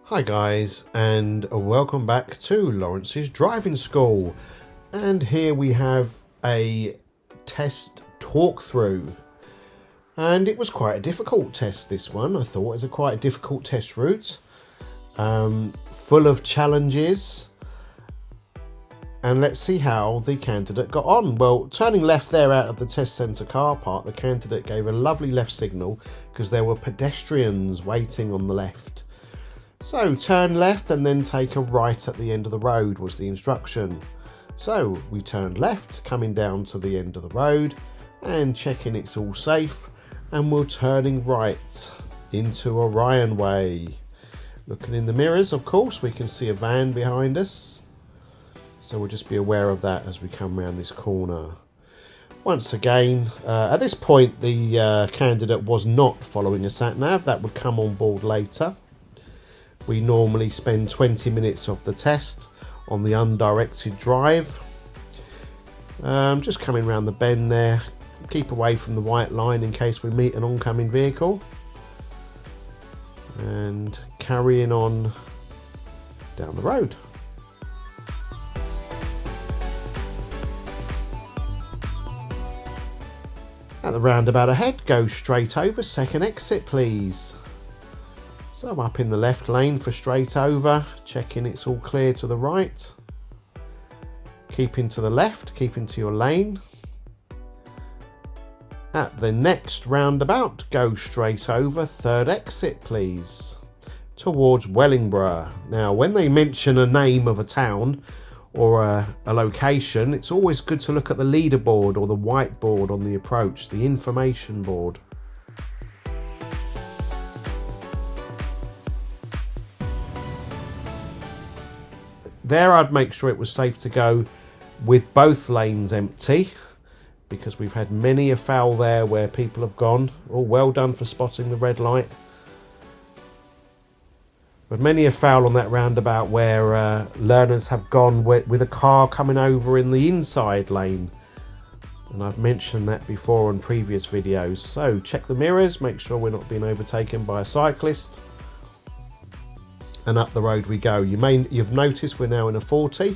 Hi guys, and welcome back to Lawrence's driving school. And here we have a test talk through. And it was quite a difficult test, this one. I thought it was quite a difficult test route. Full of challenges. And let's see how the candidate got on. Well, turning left there out of the test centre car park, the candidate gave a lovely left signal because there were pedestrians waiting on the left. So turn left and then take a right at the end of the road was the instruction. So we turned left, coming down to the end of the road and checking it's all safe, and we're turning right into Orion Way. Looking in the mirrors, of course, we can see a van behind us. So we'll just be aware of that as we come around this corner. Once again, at this point the candidate was not following a sat-nav. That would come on board later. We normally spend 20 minutes of the test on the undirected drive. Just coming around the bend there. Keep away from the white line in case we meet an oncoming vehicle. And carrying on down the road. At the roundabout ahead, go straight over, second exit please. So I'm up in the left lane for straight over, checking it's all clear to the right. Keeping to the left, keeping to your lane. At the next roundabout, go straight over, third exit please, towards Wellingborough. Now when they mention a name of a town or a location, it's always good to look at the leaderboard or the whiteboard on the approach, the information board. There I'd make sure it was safe to go with both lanes empty, because we've had many a foul there where people have gone. Oh, well done for spotting the red light. But many a foul on that roundabout where learners have gone with a car coming over in the inside lane. And I've mentioned that before on previous videos. So check the mirrors, make sure we're not being overtaken by a cyclist. And up the road we go. You've noticed we're now in a 40,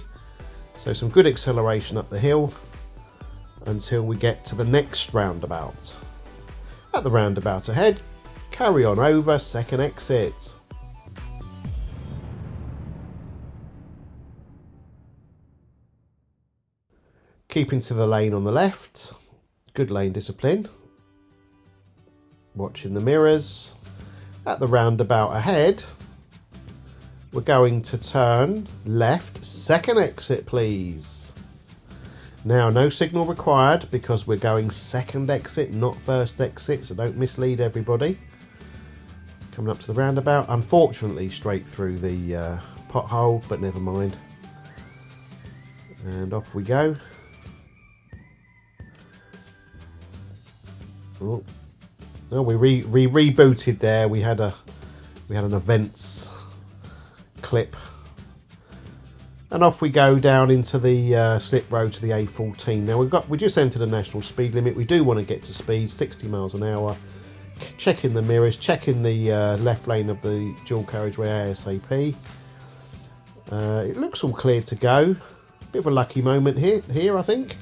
so some good acceleration up the hill until we get to the next roundabout. At the roundabout ahead, carry on over, second exit. Keeping to the lane on the left, good lane discipline. Watching the mirrors. At the roundabout ahead, we're going to turn left, second exit please. Now no signal required because we're going second exit, not first exit, so don't mislead everybody. Coming up to the roundabout, unfortunately straight through the pothole, but never mind. And off we go. Oh, we rebooted there. We had an events clip, and off we go down into the slip road to the A14. Now we just entered a national speed limit. We do want to get to speed 60 miles an hour. Checking the mirrors, checking the left lane of the dual carriageway ASAP. It looks all clear to go. Bit of a lucky moment here I think.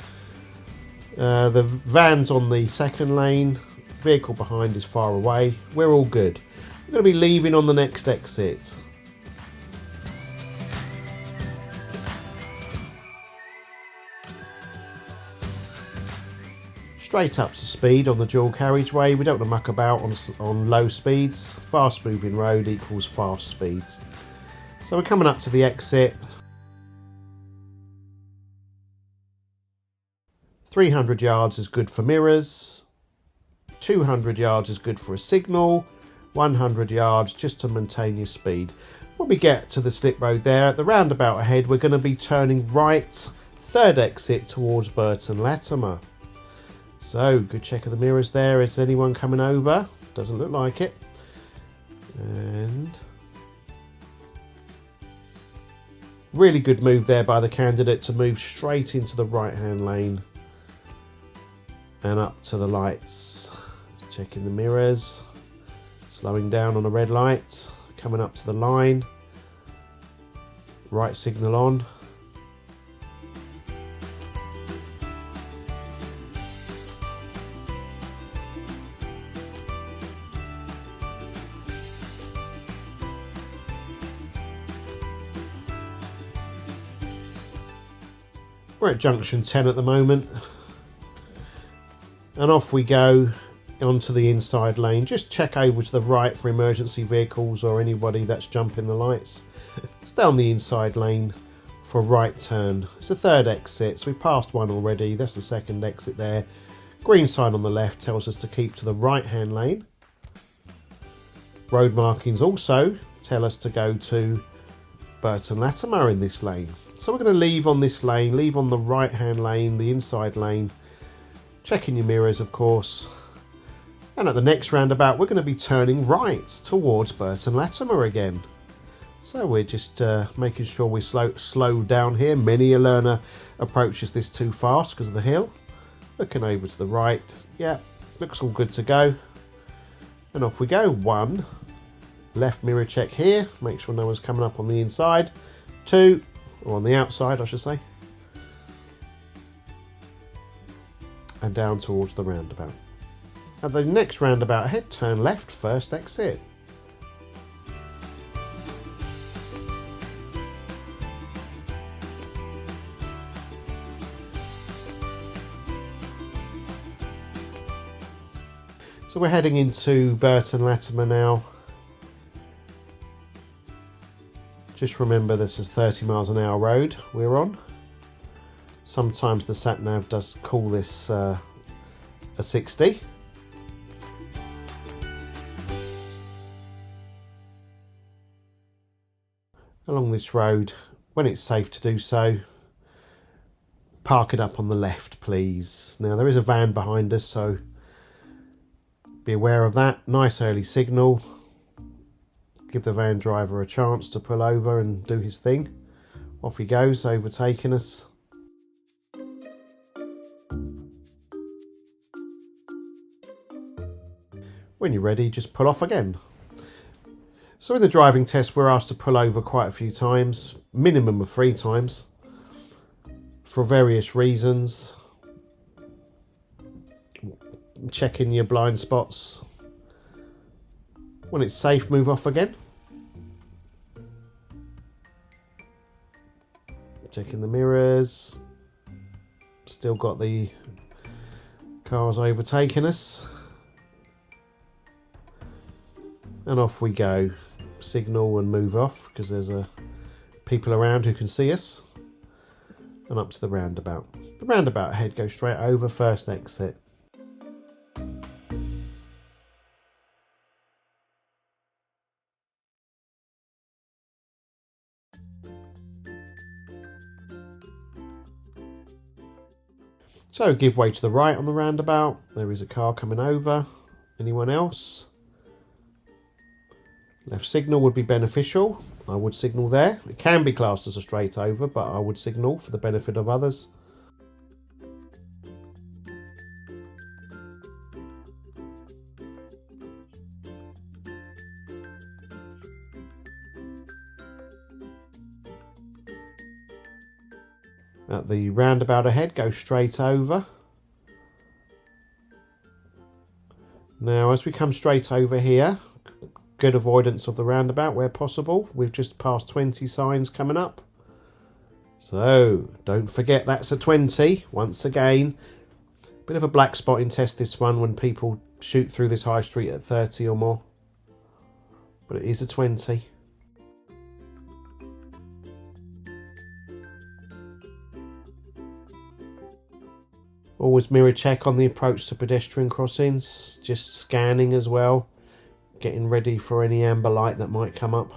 The van's on the second lane, vehicle behind is far away. We're all good. We're going to be leaving on the next exit. Straight up to speed on the dual carriageway. We don't want to muck about on low speeds. Fast moving road equals fast speeds. So we're coming up to the exit. 300 yards is good for mirrors. 200 yards is good for a signal. 100 yards just to maintain your speed. When we get to the slip road there, at the roundabout ahead, we're going to be turning right, third exit towards Burton Latimer. So, good check of the mirrors there. Is anyone coming over? Doesn't look like it. And really good move there by the candidate to move straight into the right-hand lane and up to the lights. Checking the mirrors. Slowing down on a red light. Coming up to the line. Right signal on. We're at junction 10 at the moment. And off we go onto the inside lane. Just check over to the right for emergency vehicles or anybody that's jumping the lights. Stay on the inside lane for a right turn. It's the third exit, so we passed one already. That's the second exit there. Green sign on the left tells us to keep to the right hand lane. Road markings also tell us to go to Burton Latimer in this lane. So we're going to leave on this lane, leave on the right hand lane, the inside lane. Checking your mirrors, of course. And at the next roundabout, we're going to be turning right towards Burton Latimer again. So we're just making sure we slow down here. Many a learner approaches this too fast because of the hill. Looking over to the right. Yeah, looks all good to go. And off we go. 1. Left mirror check here. Make sure no one's coming up on the inside. 2, or on the outside, I should say. And down towards the roundabout. At the next roundabout ahead, turn left, first exit. So we're heading into Burton Latimer now. Just remember this is 30 miles an hour road we're on. Sometimes the sat-nav does call this a 60. Along this road, when it's safe to do so, park it up on the left, please. Now there is a van behind us, so be aware of that. Nice early signal. Give the van driver a chance to pull over and do his thing. Off he goes, overtaking us. When you're ready, just pull off again. So in the driving test, we're asked to pull over quite a few times, minimum of 3 times, for various reasons. Checking your blind spots. When it's safe, move off again. Checking the mirrors. Still got the cars overtaking us. And off we go. Signal and move off because there's people around who can see us. And up to the roundabout. The roundabout ahead goes straight over, first exit. So give way to the right on the roundabout. There is a car coming over. Anyone else? Left signal would be beneficial. I would signal there. It can be classed as a straight over, but I would signal for the benefit of others. At the roundabout ahead, go straight over. Now, as we come straight over here, good avoidance of the roundabout where possible. We've just passed 20 signs coming up. So, don't forget that's a 20. Once again, bit of a black spotting test this one when people shoot through this high street at 30 or more. But it is a 20. Always mirror check on the approach to pedestrian crossings. Just scanning as well. Getting ready for any amber light that might come up.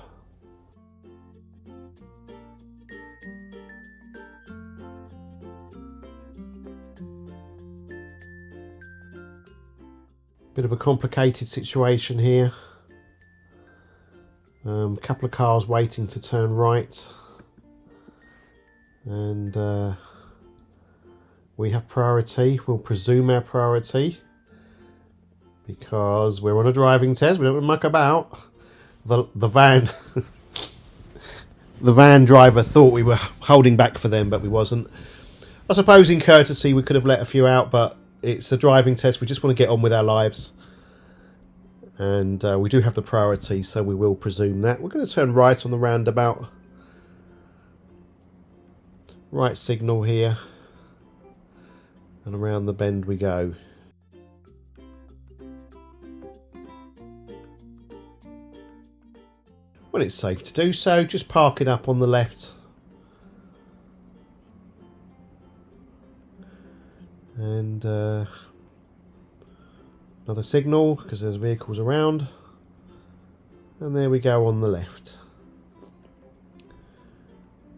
Bit of a complicated situation here. A couple of cars waiting to turn right. And we have priority. We'll presume our priority. Because we're on a driving test, we don't muck about. The van the van driver thought we were holding back for them, but we wasn't. I suppose in courtesy we could have let a few out, but it's a driving test. We just want to get on with our lives. And we do have the priority, so we will presume that. We're going to turn right on the roundabout. Right signal here. And around the bend we go. When it's safe to do so, just park it up on the left. And another signal, because there's vehicles around. And there we go on the left.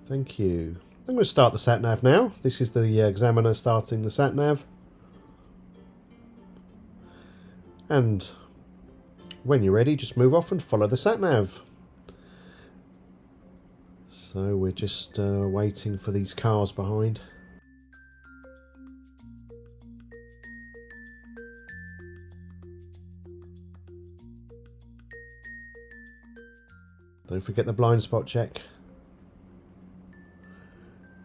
Thank you. I'm going to start the sat-nav now. This is the examiner starting the sat-nav. And when you're ready, just move off and follow the sat-nav. So we're just waiting for these cars behind. Don't forget the blind spot check.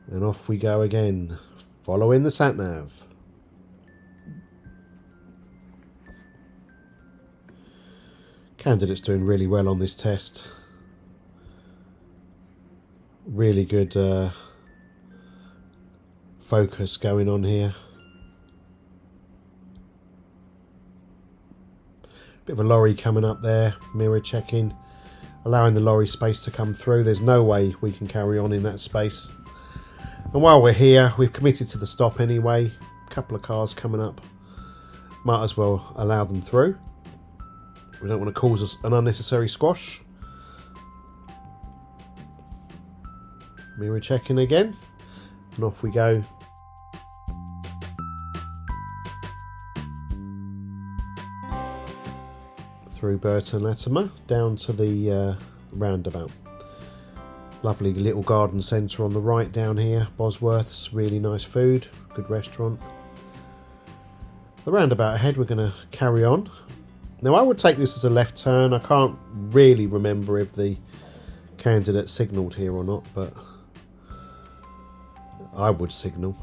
And off we go again, following the sat-nav. Candidate's doing really well on this test. Really good focus going on here. Bit of a lorry coming up there, mirror checking, allowing the lorry space to come through. There's no way we can carry on in that space. And while we're here, we've committed to the stop anyway. A couple of cars coming up. Might as well allow them through. We don't want to cause us an unnecessary squash. Mirror checking again. And off we go. Through Burton Latimer down to the roundabout. Lovely little garden centre on the right down here. Bosworth's, really nice food, good restaurant. The roundabout ahead, we're going to carry on. Now I would take this as a left turn. I can't really remember if the candidate signalled here or not, but I would signal.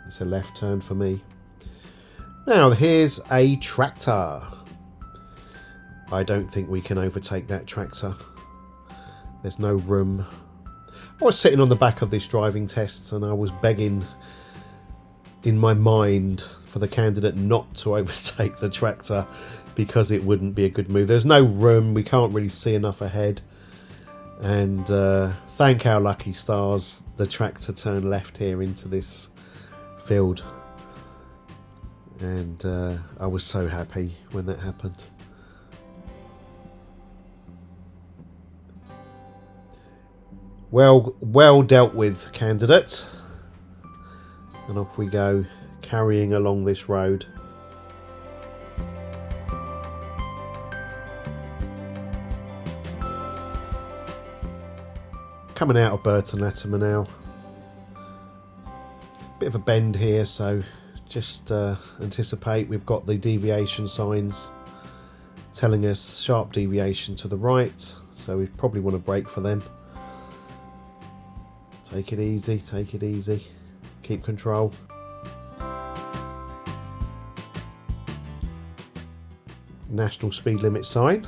It's a left turn for me. Now here's a tractor. I don't think we can overtake that tractor. There's no room. I was sitting on the back of this driving test and I was begging in my mind for the candidate not to overtake the tractor because it wouldn't be a good move. There's no room. We can't really see enough ahead. And thank our lucky stars, the tractor turned left here into this field. And I was so happy when that happened. Well dealt with, candidate. And off we go, carrying along this road. Coming out of Burton Latimer now. Bit of a bend here, so just anticipate. We've got the deviation signs telling us sharp deviation to the right, so we probably want to brake for them. Take it easy, take it easy. Keep control. National speed limit sign.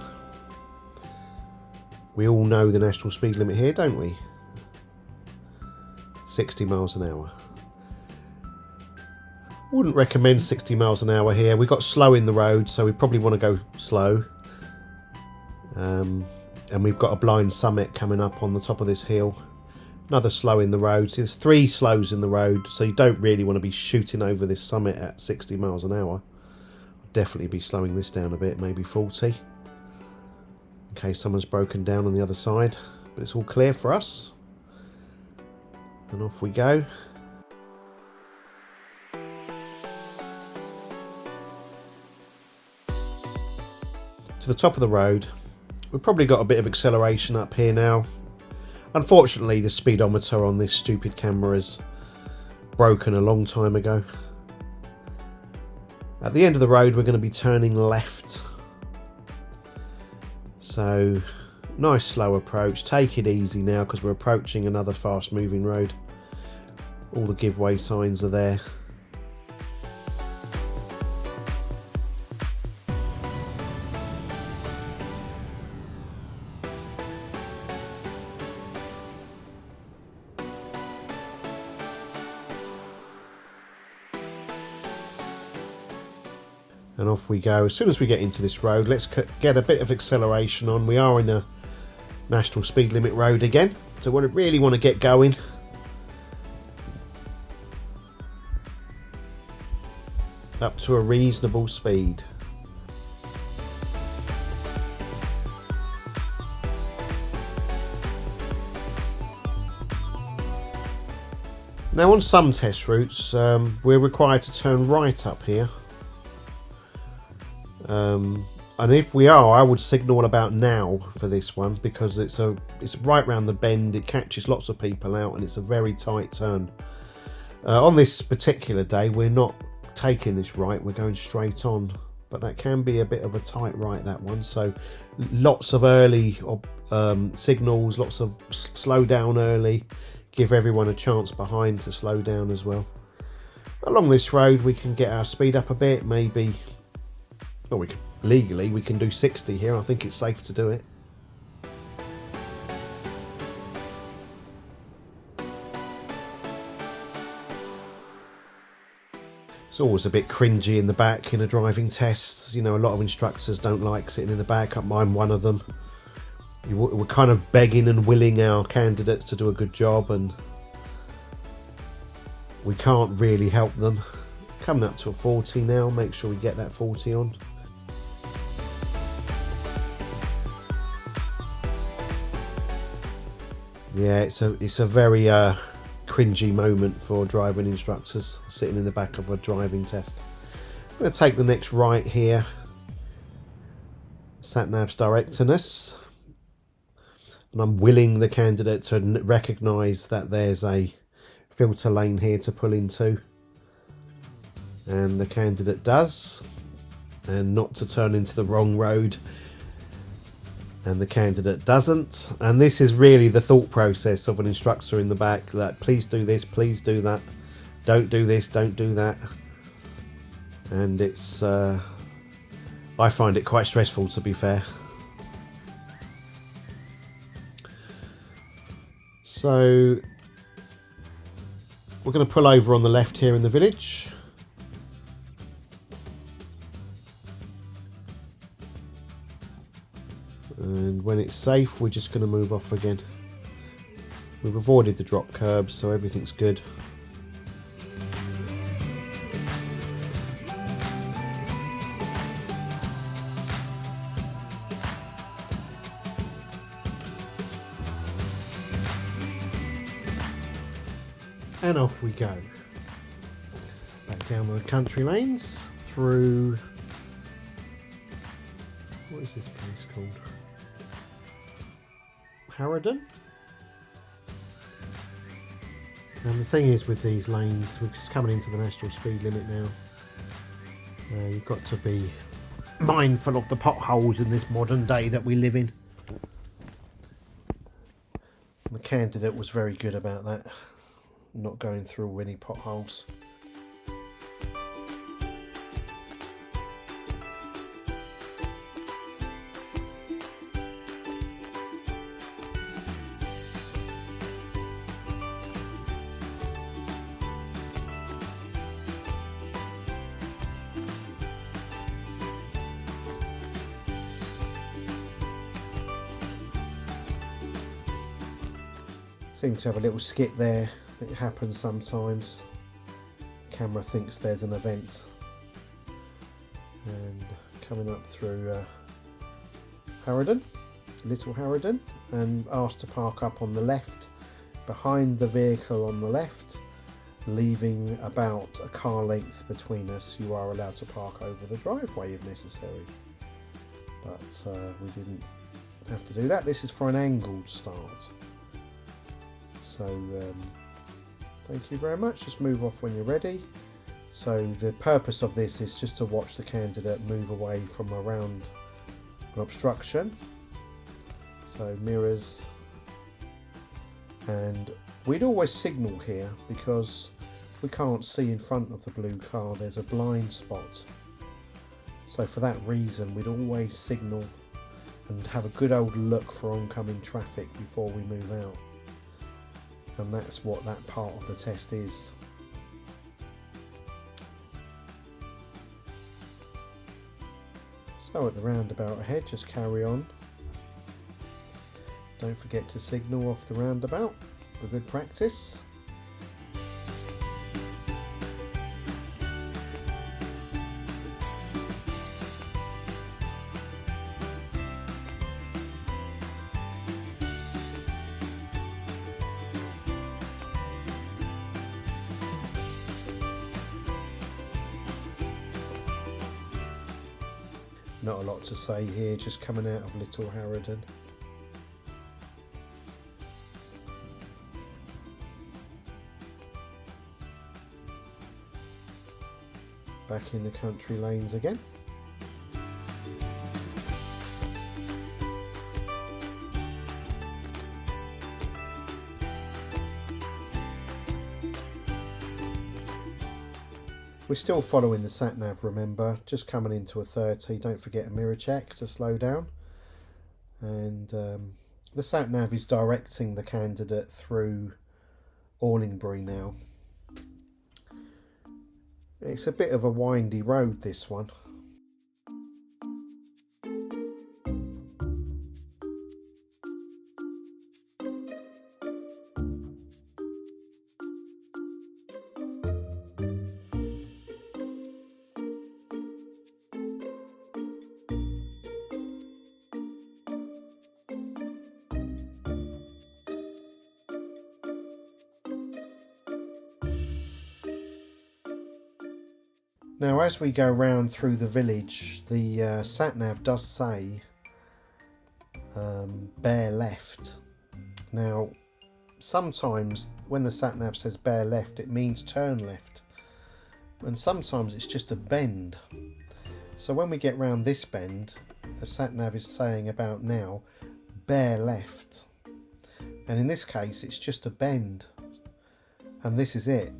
We all know the national speed limit here, don't we? 60 miles an hour. Wouldn't recommend 60 miles an hour here. We've got slow in the road, so we probably want to go slow. And we've got a blind summit coming up on the top of this hill. Another slow in the road. So there's 3 slows in the road, so you don't really want to be shooting over this summit at 60 miles an hour. Definitely be slowing this down a bit, maybe 40. In case someone's broken down on the other side. But it's all clear for us. And off we go. To the top of the road. We've probably got a bit of acceleration up here now. Unfortunately, the speedometer on this stupid camera is broken a long time ago. At the end of the road, we're going to be turning left. So Nice slow approach. Take it easy now because we're approaching another fast moving road. All the giveaway signs are there. And off we go. As soon as we get into this road, let's get a bit of acceleration on. We are in a national speed limit road again, so we really want to get going. Up to a reasonable speed. Now on some test routes, we're required to turn right up here. And if we are, I would signal about now for this one, because it's right round the bend, it catches lots of people out, and it's a very tight turn. On this particular day, we're not taking this right, we're going straight on, but that can be a bit of a tight right, that one. So lots of early signals, lots of slow down early, give everyone a chance behind to slow down as well. Along this road we can get our speed up a bit, maybe. Well, legally we can do 60 here. I think it's safe to do it. It's always a bit cringy in the back in a driving test. You know, a lot of instructors don't like sitting in the back. I'm one of them. We're kind of begging and willing our candidates to do a good job, and we can't really help them. Coming up to a 40 now. Make sure we get that 40 on. Yeah, it's a very cringy moment for driving instructors, sitting in the back of a driving test. I'm going to take the next right here. Sat-nav's directing us, and I'm willing the candidate to recognise that there's a filter lane here to pull into, and the candidate does, and not to turn into the wrong road. And the candidate doesn't. And this is really the thought process of an instructor in the back, that please do this, please do that, don't do this, don't do that. And it's I find it quite stressful, to be fair. So we're going to pull over on the left here in the village. And when it's safe, we're just going to move off again. We've avoided the drop curbs, so everything's good. And off we go. Back down the country lanes, through... what is this place called? Haridan. And the thing is with these lanes, we're just coming into the national speed limit now. You've got to be mindful of the potholes in this modern day that we live in. And the candidate was very good about that, not going through any potholes. Seems to have a little skip there. It happens sometimes. The camera thinks there's an event. And coming up through Haridan, Little Haridan, and asked to park up on the left, behind the vehicle on the left, leaving about a car length between us. You are allowed to park over the driveway if necessary. But we didn't have to do that. This is for an angled start. So thank you very much. Just move off when you're ready. So the purpose of this is just to watch the candidate move away from around an obstruction. So mirrors, and we'd always signal here because we can't see in front of the blue car, there's a blind spot. So for that reason we'd always signal and have a good old look for oncoming traffic before we move out. And that's what that part of the test is. So at the roundabout ahead, just carry on. Don't forget to signal off the roundabout for good practice. Not a lot to say here, just coming out of Little Haridan. Back in the country lanes again. We're still following the sat-nav, remember, just coming into a 30, don't forget a mirror check to slow down. And the sat-nav is directing the candidate through Wellingborough now. It's a bit of a windy road, this one. Now as we go round through the village, the sat-nav does say bear left. Now sometimes when the sat-nav says bear left, it means turn left, and sometimes it's just a bend. So when we get round this bend, the sat-nav is saying about now bear left, and in this case it's just a bend, and this is it,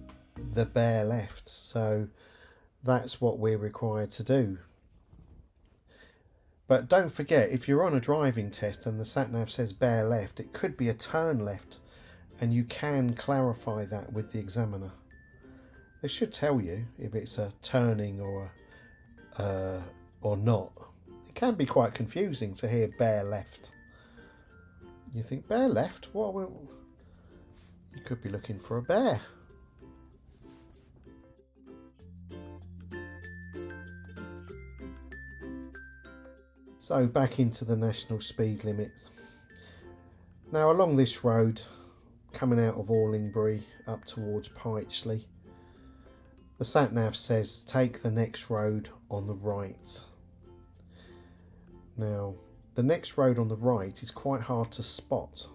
the bear left. So that's what we're required to do. But don't forget, if you're on a driving test and the sat-nav says bear left, it could be a turn left, and you can clarify that with the examiner. They should tell you if it's a turning or not. It can be quite confusing to hear bear left. You think bear left? What? Well, you could be looking for a bear. So back into the national speed limits. Now along this road, coming out of Wellingborough up towards Pytchley, the sat-nav says take the next road on the right. Now the next road on the right is quite hard to spot.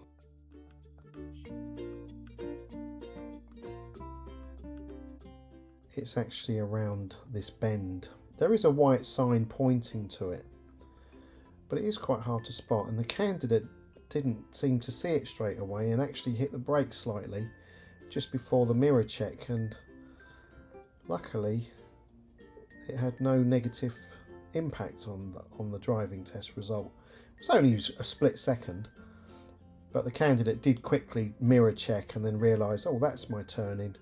It's actually around this bend. There is a white sign pointing to it, but it is quite hard to spot, and the candidate didn't seem to see it straight away and actually hit the brake slightly just before the mirror check, and luckily it had no negative impact on the driving test result. It was only a split second, but the candidate did quickly mirror check and then realise, oh, that's my turning,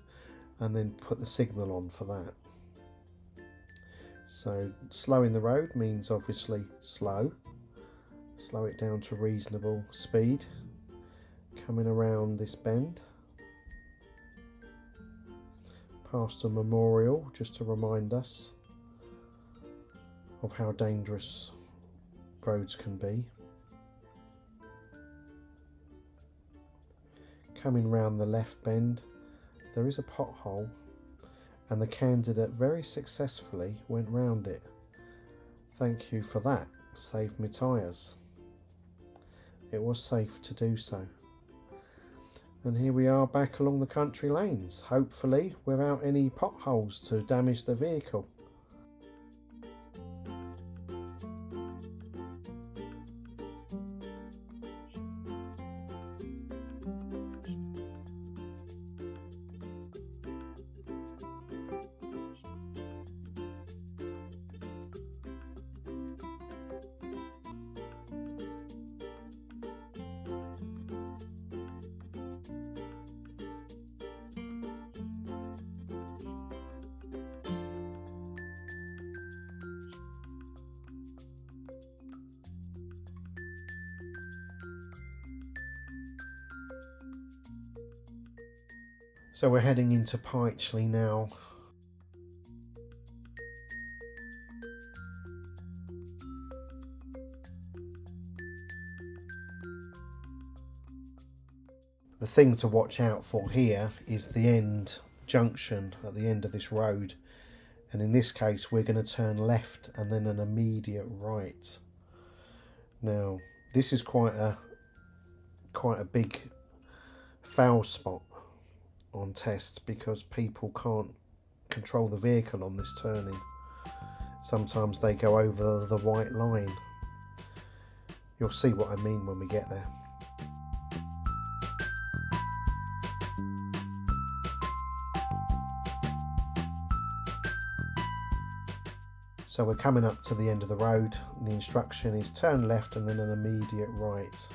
and then put the signal on for that. So slowing the road means obviously slow it down to reasonable speed, coming around this bend past a memorial just to remind us of how dangerous roads can be. Coming round the left bend, there is a pothole, and the candidate very successfully went round it. Thank you for that, saved me tyres. It was safe to do so. And here we are back along the country lanes, hopefully without any potholes to damage the vehicle. So we're heading into Pytchley now. The thing to watch out for here is the end junction at the end of this road, and in this case we're going to turn left and then an immediate right. Now this is quite a big foul spot on tests because people can't control the vehicle on this turning. Sometimes they go over the white line. You'll see what I mean when we get there. So we're coming up to the end of the road. The instruction is turn left and then an immediate right.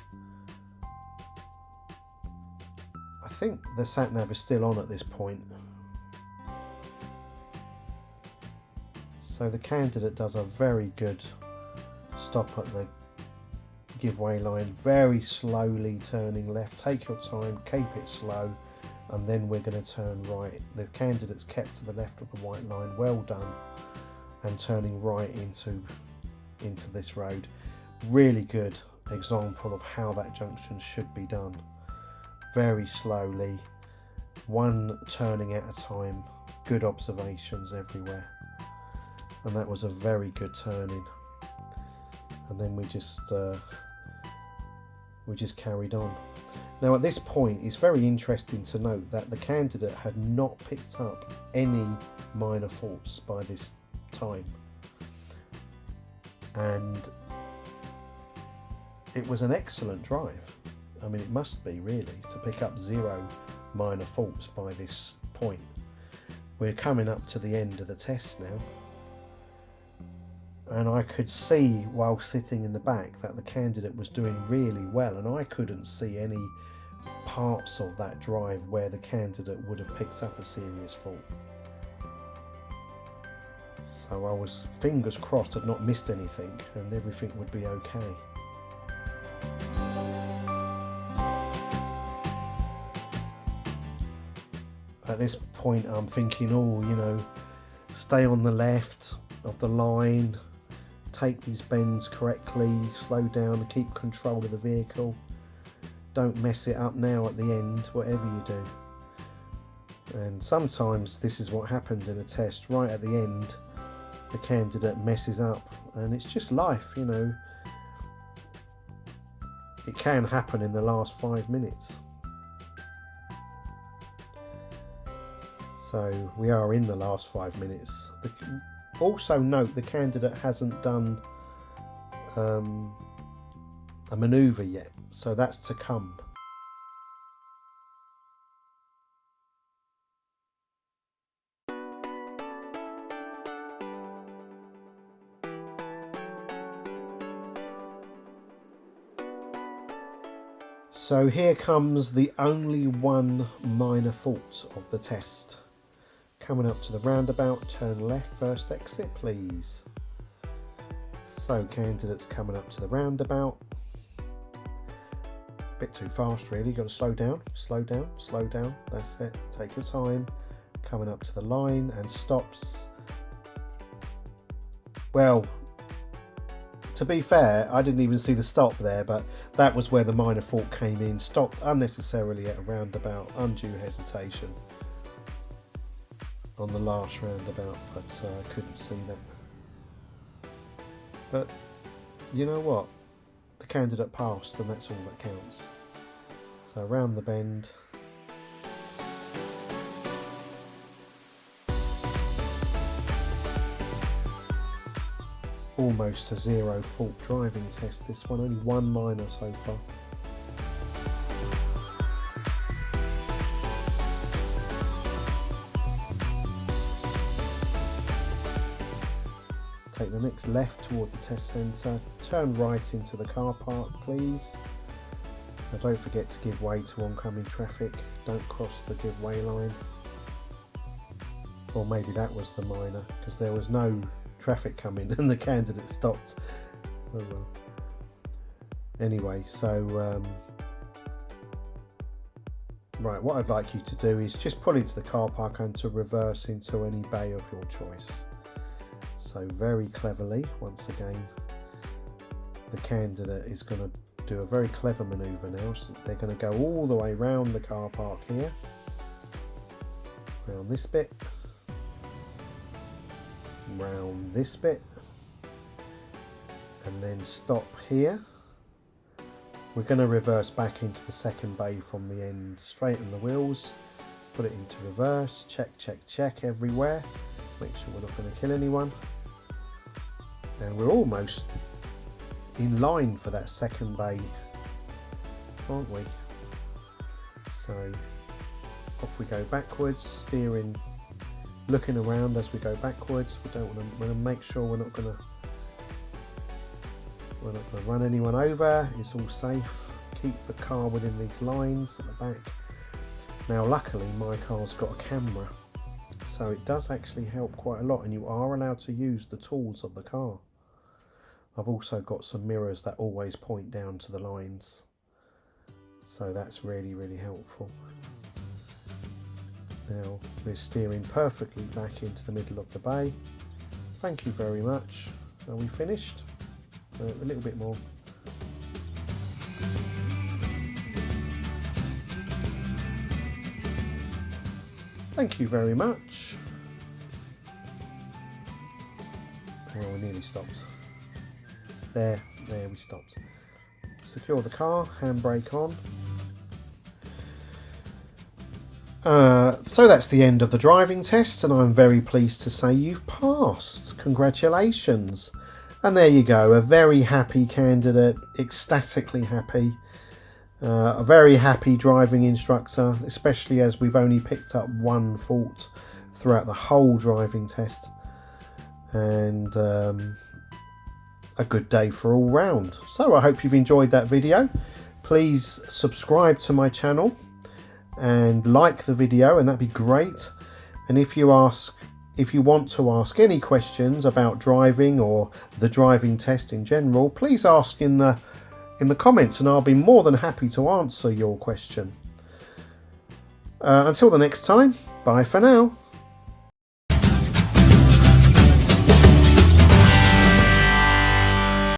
I think the sat-nav is still on at this point. So the candidate does a very good stop at the giveaway line, very slowly turning left. Take your time, keep it slow, and then we're going to turn right. The candidate's kept to the left of the white line, well done, and turning right into this road. Really good example of how that junction should be done. Very slowly, one turning at a time, good observations everywhere, and that was a very good turning. And then we just carried on. Now at this point it's very interesting to note that the candidate had not picked up any minor faults by this time, and it was an excellent drive. I mean, it must be really, to pick up 0 minor faults by this point. We're coming up to the end of the test now, and I could see while sitting in the back that the candidate was doing really well, and I couldn't see any parts of that drive where the candidate would have picked up a serious fault. So I was fingers crossed I'd not missed anything and everything would be okay. At this point I'm thinking, oh, you know, stay on the left of the line, take these bends correctly, slow down, keep control of the vehicle, don't mess it up now at the end, whatever you do. And sometimes this is what happens in a test. Right at the end the candidate messes up, and it's just life, you know. It can happen in the last 5 minutes. So we are in the last 5 minutes. Also note the candidate hasn't done a manoeuvre yet, so that's to come. So here comes the only one minor fault of the test. Coming up to the roundabout, turn left, first exit please. So candidates coming up to the roundabout. Bit too fast really, got to slow down, slow down, slow down, that's it, take your time. Coming up to the line and stops. Well, to be fair, I didn't even see the stop there, but that was where the minor fault came in. Stopped unnecessarily at a roundabout, undue hesitation on the last roundabout, but I couldn't see that. But you know what? The candidate passed, and that's all that counts. So around the bend. Almost a 0 fault driving test, this one, only one minor so far. Take the next left toward the test centre, turn right into the car park please. Now don't forget to give way to oncoming traffic, don't cross the giveaway line. Or maybe that was the minor, because there was no traffic coming and the candidate stopped. Oh well. Anyway, so Right, what I'd like you to do is just pull into the car park and to reverse into any bay of your choice. So very cleverly, once again, the candidate is going to do a very clever manoeuvre now. So they're going to go all the way round the car park here, round this bit, round this bit, and then stop here. We're going to reverse back into the second bay from the end, straighten the wheels, put it into reverse, check, check, check everywhere, make sure we're not going to kill anyone. And we're almost in line for that second bay, aren't we? So off we go backwards, steering, looking around as we go backwards. We don't want to make sure we're not going to run anyone over. It's all safe. Keep the car within these lines at the back. Now luckily my car's got a camera, so it does actually help quite a lot, and you are allowed to use the tools of the car. I've also got some mirrors that always point down to the lines, so that's really, really helpful. Now we're steering perfectly back into the middle of the bay. Thank you very much. Are we finished? A little bit more. Thank you very much. Well, we nearly stopped. There we stopped. Secure the car, handbrake on. So that's the end of the driving test, and I'm very pleased to say you've passed. Congratulations. And there you go, a very happy candidate, ecstatically happy. A very happy driving instructor, especially as we've only picked up one fault throughout the whole driving test. And a good day for all round. So I hope you've enjoyed that video. Please subscribe to my channel and like the video, and that'd be great. And if you want to ask any questions about driving or the driving test in general, please ask in the comments, and I'll be more than happy to answer your question. Until the next time, bye for now.